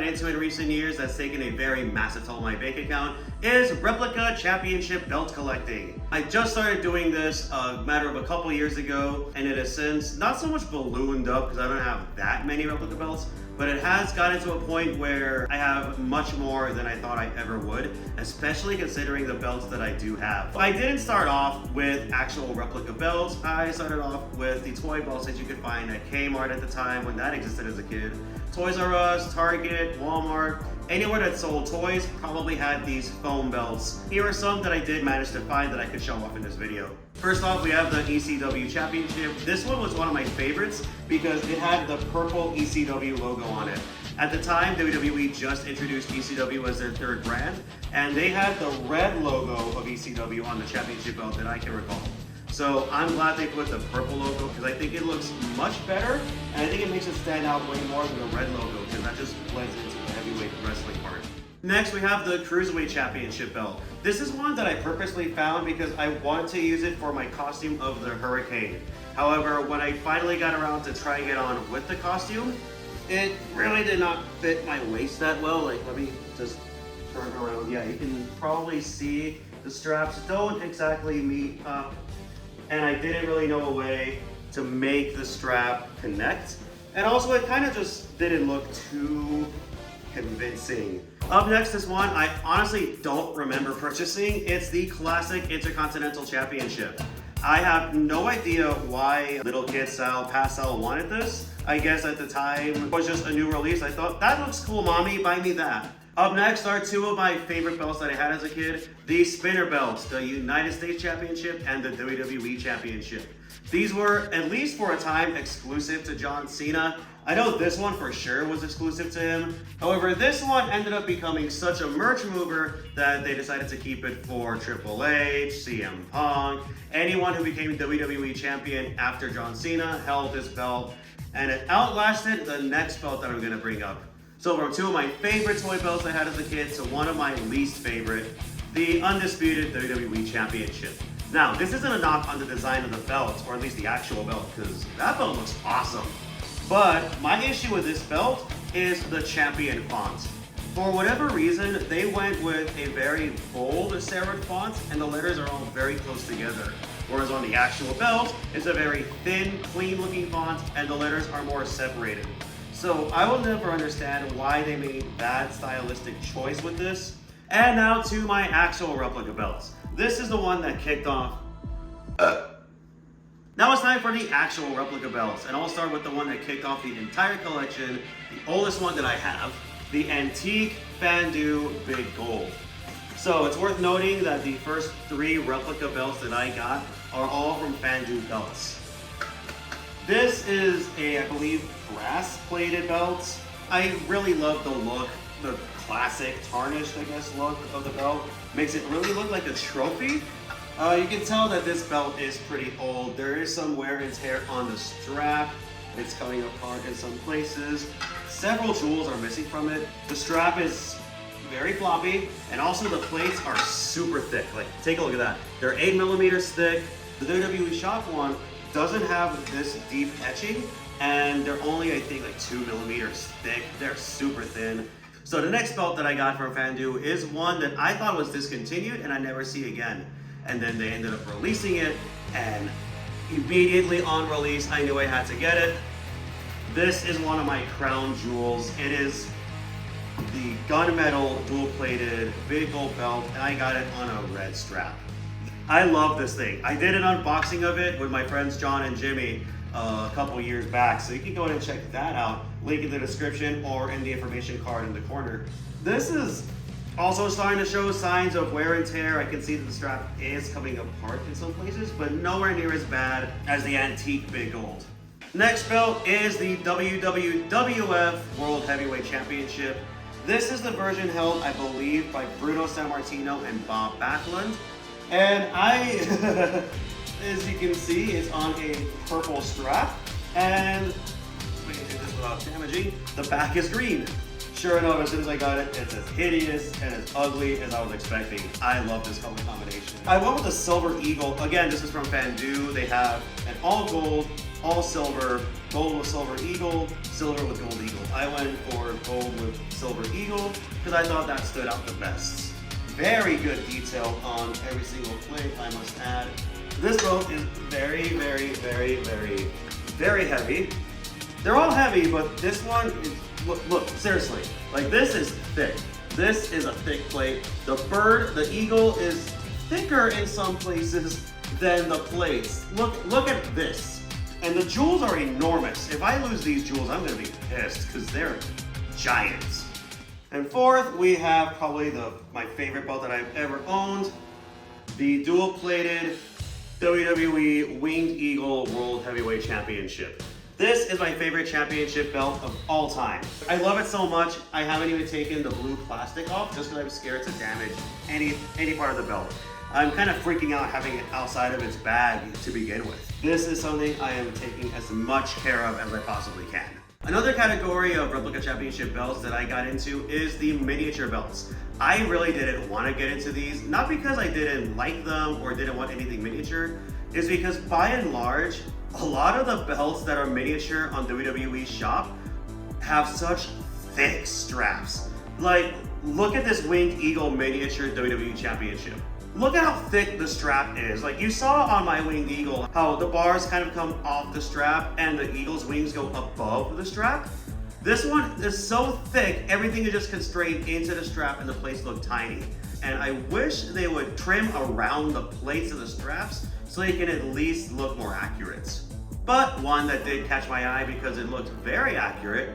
into in recent years that's taken a very massive toll on my bank account is Replica Championship belt collecting. I just started doing this a matter of a couple years ago, and it has since not so much ballooned up because I don't have that many replica belts, but it has gotten to a point where I have much more than I thought I ever would, especially considering the belts that I do have. I didn't start off with actual replica belts. I started off with the toy belts that you could find at Kmart at the time when that existed as a kid. Toys R Us, Target, Walmart, anywhere that sold toys probably had these foam belts. Here are some that I did manage to find that I could show off in this video. First off, we have the ECW Championship. This one was one of my favorites because it had the purple ECW logo on it. At the time, WWE just introduced ECW as their third brand, and they had the red logo of ECW on the championship belt that I can recall. So I'm glad they put the purple logo because I think it looks much better, and I think it makes it stand out way more than the red logo because that just blends into the heavyweight wrestling part. Next, we have the Cruiserweight Championship belt. This is one that I purposely found because I wanted to use it for my costume of the Hurricane. However, when I finally got around to trying it on with the costume, it really did not fit my waist that well. Like, let me just turn around. Yeah, you can probably see the straps don't exactly meet up, and I didn't really know a way to make the strap connect. And also, it kind of just didn't look too convincing. Up next is one I honestly don't remember purchasing. It's the classic Intercontinental Championship. I have no idea why little kid Sal, past Sal, wanted this. I guess at the time it was just a new release. I thought, that looks cool, mommy, buy me that. Up next are two of my favorite belts that I had as a kid. The spinner belts, the United States Championship and the WWE Championship. These were, at least for a time, exclusive to John Cena. I know this one for sure was exclusive to him. However, this one ended up becoming such a merch mover that they decided to keep it for Triple H, CM Punk. Anyone who became WWE Champion after John Cena held this belt, and it outlasted the next belt that I'm gonna bring up. So from two of my favorite toy belts I had as a kid to one of my least favorite, the undisputed WWE Championship. Now, this isn't a knock on the design of the belt, or at least the actual belt, because that belt looks awesome. But my issue with this belt is the champion font. For whatever reason, they went with a very bold serif font, and the letters are all very close together. Whereas on the actual belt, it's a very thin, clean-looking font, and the letters are more separated. So I will never understand why they made that stylistic choice with this. And now to my actual replica belts. This is the one that kicked off. Now it's time for the actual replica belts, and I'll start with the one that kicked off the entire collection, the oldest one that I have, the antique Fandu Big Gold. So it's worth noting that the first three replica belts that I got are all from Fandu belts. This is a, I believe, brass-plated belt. I really love the look, the classic tarnished, I guess, look of the belt. Makes it really look like a trophy. You can tell that this belt is pretty old. There is some wear and tear on the strap. It's coming apart in some places. Several jewels are missing from it. The strap is very floppy, and also the plates are super thick. Like, take a look at that. They're 8 millimeters thick. The WWE shop one doesn't have this deep etching, and they're only, I think, like 2 millimeters thick. They're super thin. So the next belt that I got from Fandu is one that I thought was discontinued and I never see again. And then they ended up releasing it, and immediately on release, I knew I had to get it. This is one of my crown jewels. It is the gunmetal dual-plated big gold belt, and I got it on a red strap. I love this thing. I did an unboxing of it with my friends John and Jimmy a couple years back, so you can go ahead and check that out. Link in the description or in the information card in the corner. This is also starting to show signs of wear and tear. I can see that the strap is coming apart in some places, but nowhere near as bad as the antique Big Gold. Next belt is the WWF World Heavyweight Championship. This is the version held, I believe, by Bruno Sammartino and Bob Backlund. And as you can see, it's on a purple strap. And we can do this without damaging. The back is green. Sure enough, as soon as I got it, it's as hideous and as ugly as I was expecting. I love this color combination. I went with the Silver Eagle. Again, this is from Fandu. They have an all gold, all silver, gold with Silver Eagle, silver with Gold Eagle. I went for gold with Silver Eagle because I thought that stood out the best. Very good detail on every single plate, I must add. This belt is very, very, very, very, very heavy. They're all heavy, but this one is, look, seriously, like this is thick. This is a thick plate. The bird, the eagle is thicker in some places than the plates. Look at this. And the jewels are enormous. If I lose these jewels, I'm gonna be pissed because they're giants. And fourth, we have probably my favorite belt that I've ever owned, the dual-plated WWE Winged Eagle World Heavyweight Championship. This is my favorite championship belt of all time. I love it so much, I haven't even taken the blue plastic off just because I'm scared to damage any part of the belt. I'm kind of freaking out having it outside of its bag to begin with. This is something I am taking as much care of as I possibly can. Another category of replica championship belts that I got into is the miniature belts. I really didn't want to get into these, not because I didn't like them or didn't want anything miniature, it's because by and large, a lot of the belts that are miniature on WWE Shop have such thick straps. Like, look at this Winged Eagle miniature WWE Championship. Look at how thick the strap is. Like you saw on my Winged Eagle, how the bars kind of come off the strap and the Eagle's wings go above the strap. This one is so thick, everything is just constrained into the strap and the plates look tiny. And I wish they would trim around the plates of the straps so they can at least look more accurate. But one that did catch my eye because it looked very accurate,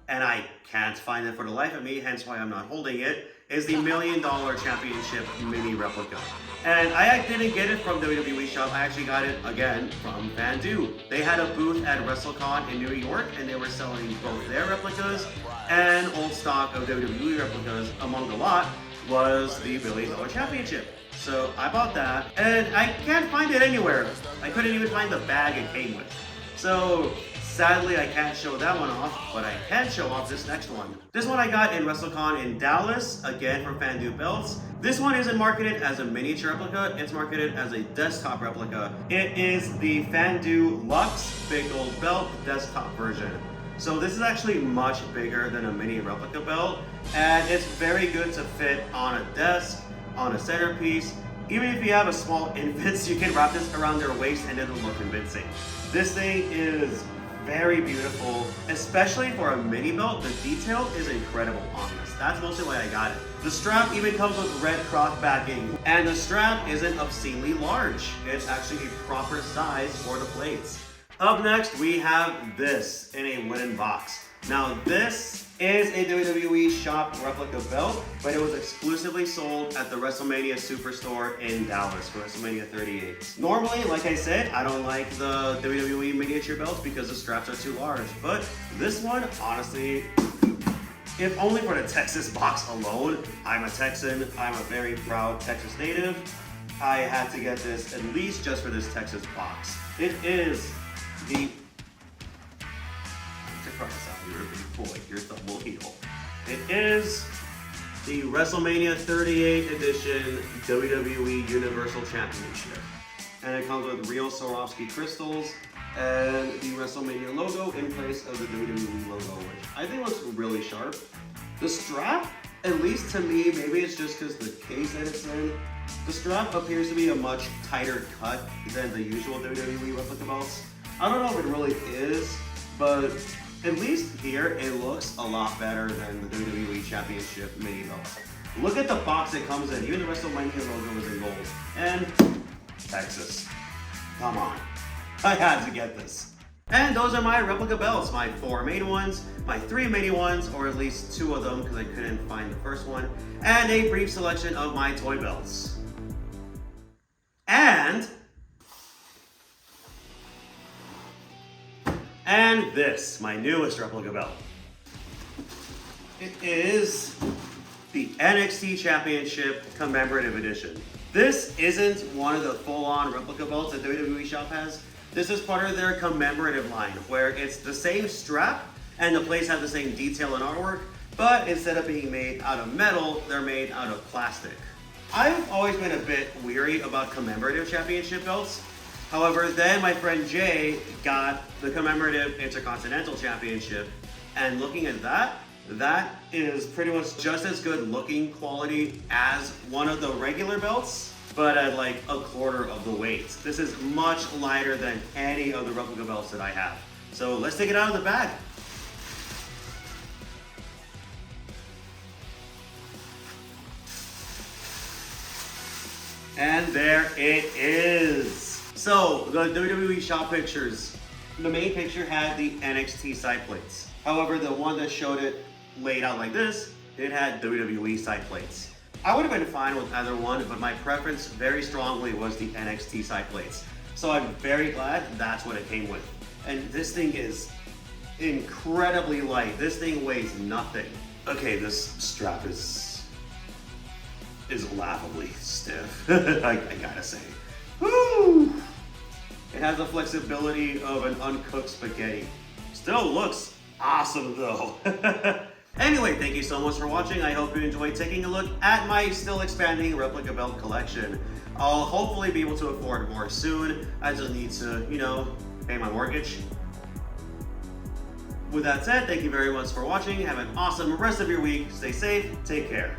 and I can't find it for the life of me, hence why I'm not holding it, is the $1 Million Championship Mini Replica. And I didn't get it from WWE Shop, I actually got it, again, from Fandu. They had a booth at WrestleCon in New York, and they were selling both their replicas and old stock of WWE replicas. Among a lot was the $1 Million Championship. So I bought that, and I can't find it anywhere. I couldn't even find the bag it came with. So sadly, I can't show that one off, but I can show off this next one. This one I got in WrestleCon in Dallas, again from Fandu Belts. This one isn't marketed as a miniature replica, it's marketed as a desktop replica. It is the Fandu Luxe Big Gold Belt desktop version. So this is actually much bigger than a mini replica belt, and it's very good to fit on a desk, on a centerpiece. Even if you have a small infant, you can wrap this around their waist and it'll look convincing. This thing is very beautiful, especially for a mini belt. The detail is incredible on this. That's mostly why I got it. The strap even comes with red cross backing, and the strap isn't obscenely large. It's actually a proper size for the plates. Up next, we have this in a wooden box. Now this is a WWE Shop replica belt, but it was exclusively sold at the WrestleMania Superstore in Dallas for WrestleMania 38. Normally, like I said, I don't like the WWE miniature belts because the straps are too large, but this one, honestly, if only for the Texas box alone, I'm a Texan, I'm a very proud Texas native, I had to get this at least just for this Texas box. It is the boy, your thumb will heal. It is the WrestleMania 38 edition WWE Universal Championship. And it comes with real Swarovski crystals and the WrestleMania logo in place of the WWE logo, which I think looks really sharp. The strap, at least to me, maybe it's just because the case that it's in, the strap appears to be a much tighter cut than the usual WWE replica belts. I don't know if it really is, but at least here, it looks a lot better than the WWE Championship mini belt. Look at the box it comes in. Even the WrestleMania logo is in gold. And Texas. Come on. I had to get this. And those are my replica belts. My 4 main ones, my 3 mini ones, or at least 2 of them because I couldn't find the first one, and a brief selection of my toy belts. And this, my newest replica belt. It is the NXT Championship Commemorative Edition. This isn't one of the full-on replica belts that WWE Shop has. This is part of their commemorative line, where it's the same strap and the plates have the same detail and artwork, but instead of being made out of metal, they're made out of plastic. I've always been a bit weary about commemorative championship belts. However, then my friend Jay got the commemorative Intercontinental Championship, and looking at that, that is pretty much just as good looking quality as one of the regular belts, but at like a quarter of the weight. This is much lighter than any of the replica belts that I have. So let's take it out of the bag. And there it is. So the WWE shop pictures, the main picture had the NXT side plates. However, the one that showed it laid out like this, it had WWE side plates. I would have been fine with either one, but my preference very strongly was the NXT side plates. So I'm very glad that's what it came with. And this thing is incredibly light. This thing weighs nothing. Okay, this strap is laughably stiff, I gotta say. Woo! It has the flexibility of an uncooked spaghetti. Still looks awesome though. Anyway, thank you so much for watching. I hope you enjoyed taking a look at my still expanding replica belt collection. I'll hopefully be able to afford more soon. I just need to, pay my mortgage. With that said, thank you very much for watching. Have an awesome rest of your week. Stay safe, take care.